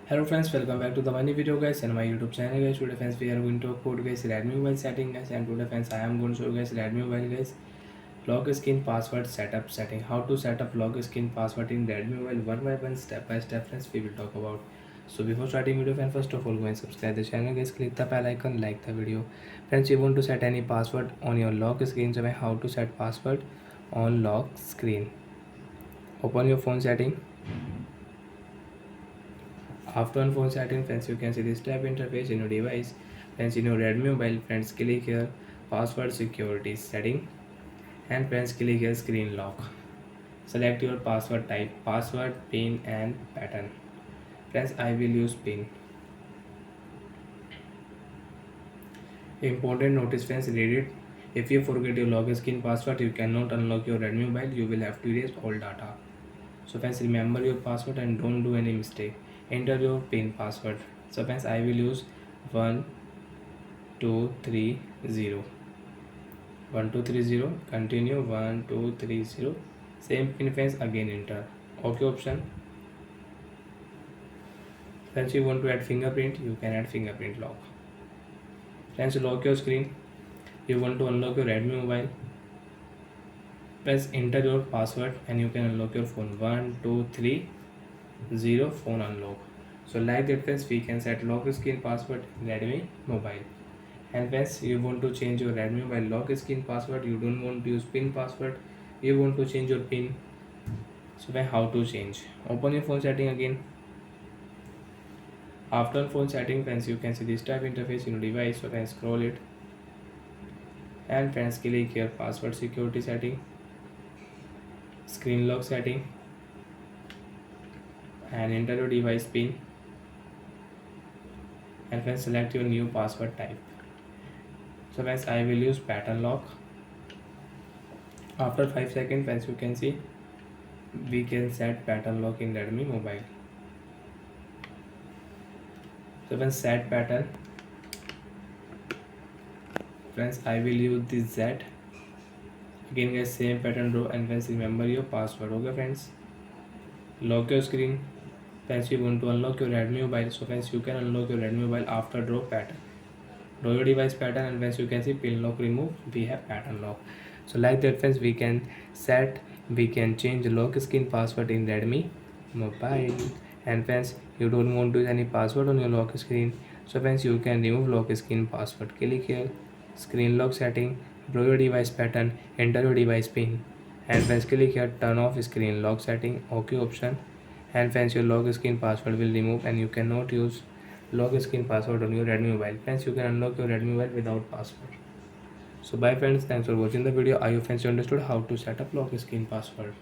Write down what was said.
Hello friends, welcome back to the new video guys and my YouTube channel guys. Today friends we are going to code guys Redmi mobile setting guys, and today friends I am going to show you guys Redmi mobile guys lock screen password setup setting. How to set up lock screen password in Redmi mobile one by one, step by step friends we will talk about. So before starting video friends, first of all go and subscribe the channel guys, click the bell icon, like the video. Friends, you want to set any password on your lock screen, so how to set password on lock screen. Open your phone setting. After on phone setting friends, you can see this tab interface in your device. Friends, in your Redmi mobile friends, click here password security setting, and friends click here screen lock. Select your password type, password, pin and pattern. Friends, I will use pin. Important notice friends, read it. If you forget your login password, you cannot unlock your Redmi mobile. You will have to erase all data. So friends, remember your password and don't do any mistake. Enter your pin password. So friends, I will use 1230. 1230. Continue 1230. Same pin friends, again enter. OK option. Friends, you want to add fingerprint, you can add fingerprint lock. Friends, lock your screen. You want to unlock your Redmi mobile, press enter your password and you can unlock your phone. 1230 phone unlock. So like that friends, we can set lock screen password in Redmi mobile. And friends, you want to change your Redmi mobile lock screen password, you don't want to use pin password, you want to change your pin. So then how to change? Open your phone setting again. After phone setting friends, you can see this tab interface in your device. So then scroll it and friends click here password security setting, screen lock setting, and enter your device pin, and then select your new password type. So friends, I will use pattern lock. After 5 seconds friends, you can see we can set pattern lock in Redmi mobile. So when set pattern friends, I will use this Z. Again guys, same pattern row, and friends remember your password. Okay friends, lock your screen. Friends, you want to unlock your Redmi mobile, so friends you can unlock your Redmi mobile after draw pattern. Draw your device pattern, and friends you can see pin lock remove, we have pattern lock. So like that friends, we can change the lock screen password in Redmi mobile. And friends, you don't want to use any password on your lock screen, so friends you can remove lock screen password. Click here screen lock setting, draw your device pattern, enter your device pin, and friends click here turn off screen lock setting, OK option. And friends, your lock screen password will remove and you cannot use lock screen password on your Redmi mobile. Friends, you can unlock your Redmi mobile without password. So bye friends, thanks for watching the video. I hope friends you understood how to set up lock screen password.